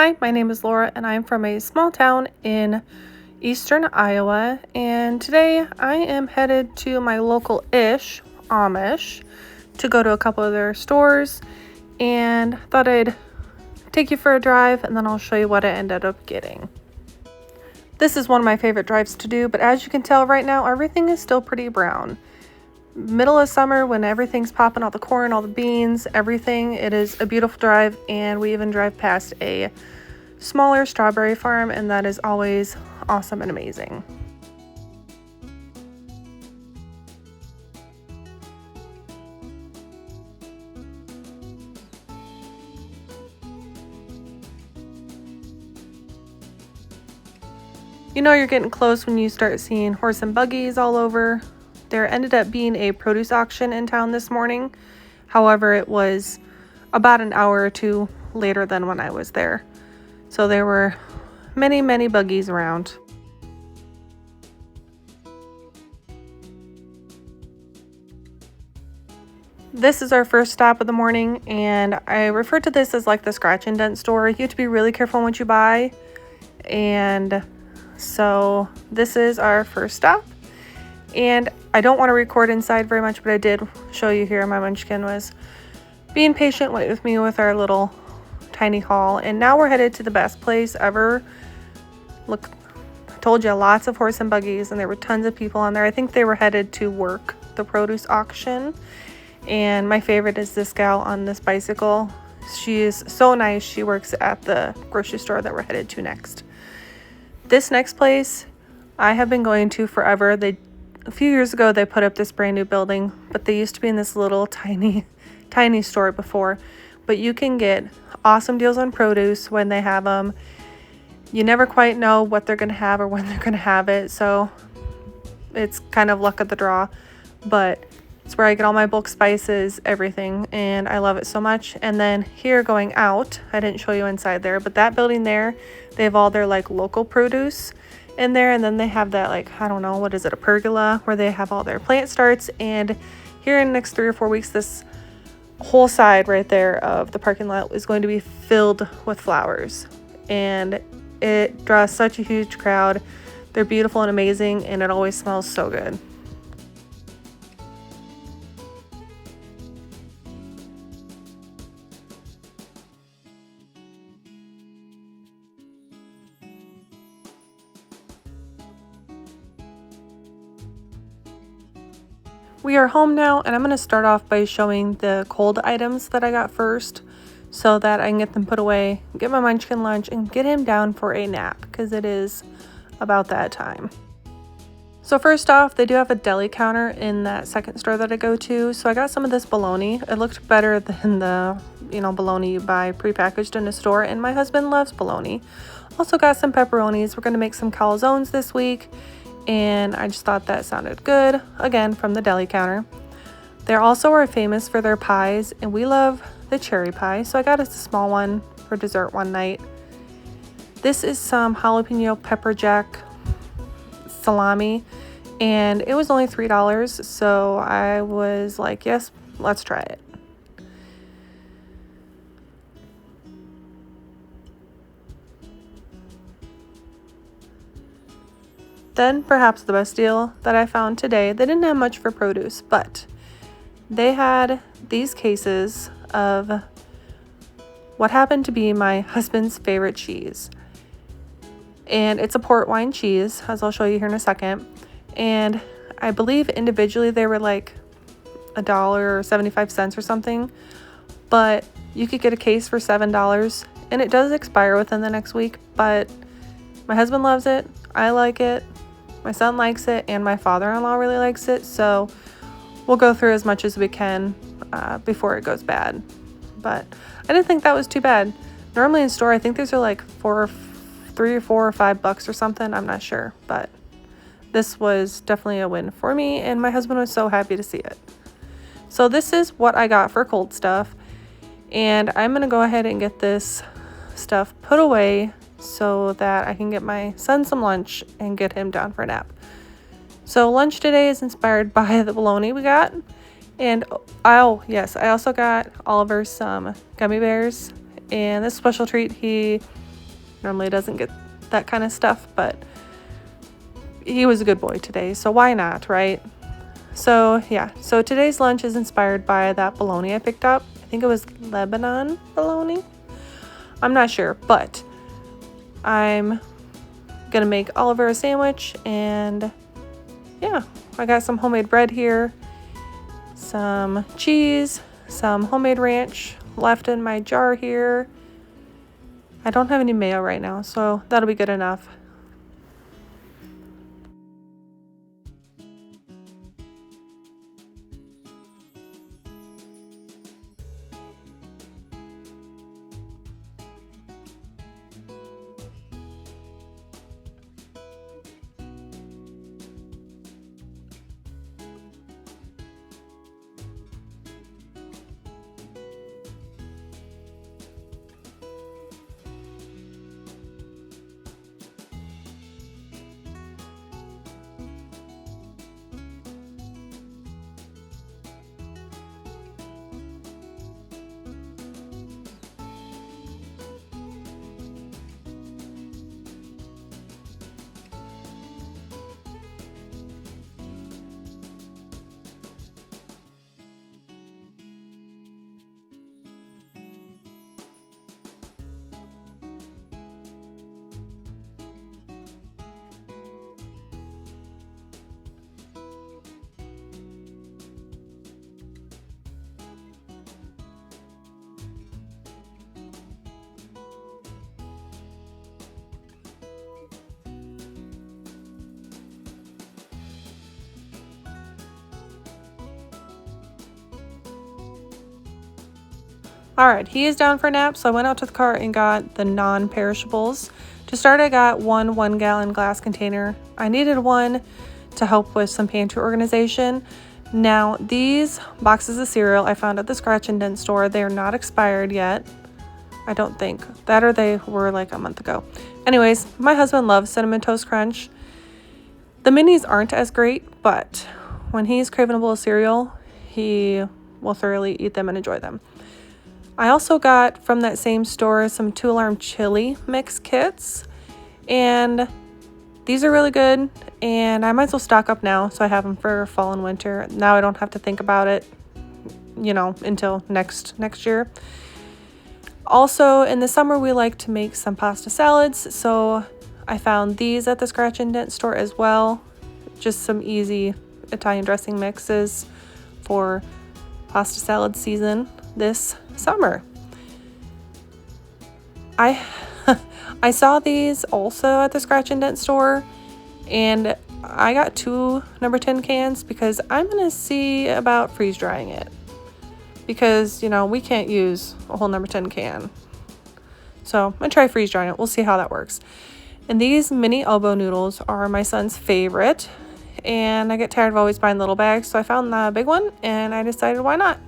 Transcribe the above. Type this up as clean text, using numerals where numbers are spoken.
Hi, my name is Laura and I'm from a small town in eastern Iowa, and today I am headed to my local-ish Amish to go to a couple of their stores, and thought I'd take you for a drive and then I'll show you what I ended up getting. This is one of my favorite drives to do, but as you can tell right now, everything is still pretty brown. Middle of summer when everything's popping, all the corn, all the beans, everything. It is a beautiful drive, and we even drive past a smaller strawberry farm, and that is always awesome and amazing. You know you're getting close when you start seeing horse and buggies all over. There ended up being a produce auction in town this morning. However, it was about an hour or two later than when I was there. So there were many buggies around. This is our first stop of the morning, and I refer to this as like the scratch and dent store. You have to be really careful what you buy. And so this is our first stop. And I don't want to record inside very much, but I did show you here. My munchkin was being patient with me with our little tiny haul. And now we're headed to the best place ever. Look, I told you, lots of horse and buggies, and there were tons of people on there. I think they were headed to work the produce auction. And my favorite is this gal on this bicycle. She is so nice. She works at the grocery store that we're headed to next. This next place I have been going to forever. A few years ago, they put up this brand new building, but they used to be in this little tiny store before. But you can get awesome deals on produce when they have them. You never quite know what they're going to have or when they're going to have it, so it's kind of luck of the draw. But it's where I get all my bulk spices, everything, and I love it so much. And then here going out, I didn't show you inside there, but that building there, they have all their like local produce in there, and then they have that, like, I don't know, what is it, a pergola, where they have all their plant starts. And here in the next 3 or 4 weeks, this whole side right there of the parking lot is going to be filled with flowers, and it draws such a huge crowd. They're beautiful and amazing, and it always smells so good. We are home now, and I'm going to start off by showing the cold items that I got first so that I can get them put away, get my munchkin lunch, and get him down for a nap because it is about that time. So first off, they do have a deli counter in that second store that I go to. So I got some of this bologna. It looked better than the, bologna you buy prepackaged in a store, and my husband loves bologna. Also got some pepperonis. We're going to make some calzones this week, and I just thought that sounded good, again, from the deli counter. They also are famous for their pies, and we love the cherry pie, so I got us a small one for dessert one night. This is some jalapeno pepper jack salami, and it was only $3, so I was like, yes, let's try it. Then perhaps the best deal that I found today, they didn't have much for produce, but they had these cases of what happened to be my husband's favorite cheese. And it's a port wine cheese, as I'll show you here in a second. And I believe individually they were like $1.75 or something, but you could get a case for $7, and it does expire within the next week. But my husband loves it, I like it, my son likes it, and my father-in-law really likes it, so we'll go through as much as we can before it goes bad. But I didn't think that was too bad. Normally in store, I think these are like $3 or $4 or $5 or something, I'm not sure, but this was definitely a win for me, and my husband was so happy to see it. So this is what I got for cold stuff, and I'm gonna go ahead and get this stuff put away so that I can get my son some lunch and get him down for a nap. So lunch today is inspired by the bologna we got, and oh yes, I also got Oliver some gummy bears, and this special treat, he Normally doesn't get that kind of stuff, but he was a good boy today, so why not, right? So yeah, so today's lunch is inspired by that bologna I picked up. I think it was Lebanon bologna. I'm not sure, but I'm gonna make Oliver a sandwich, and yeah, I got some homemade bread here, some cheese, some homemade ranch left in my jar here. I don't have any mayo right now, so that'll be good enough. All right, he is down for a nap, so I went out to the cart and got the non-perishables. To start, I got one 1-gallon glass container. I needed one to help with some pantry organization. Now, these boxes of cereal I found at the scratch and dent store. They are not expired yet. I don't think. That or they were like a month ago. Anyways, my husband loves Cinnamon Toast Crunch. The minis aren't as great, but when he's craving a bowl of cereal, he will thoroughly eat them and enjoy them. I also got from that same store some 2-alarm chili mix kits, and these are really good, and I might as well stock up now so I have them for fall and winter. Now I don't have to think about it, until next year. Also, in the summer we like to make some pasta salads, so I found these at the scratch and dent store as well. Just some easy Italian dressing mixes for pasta salad season this summer. I saw these also at the scratch and dent store, and I got 2 number 10 cans because I'm gonna see about freeze drying it, because we can't use a whole number 10 can. So I'm gonna try freeze drying it. We'll see how that works. And these mini elbow noodles are my son's favorite, and I get tired of always buying little bags, so I found the big one and I decided why not.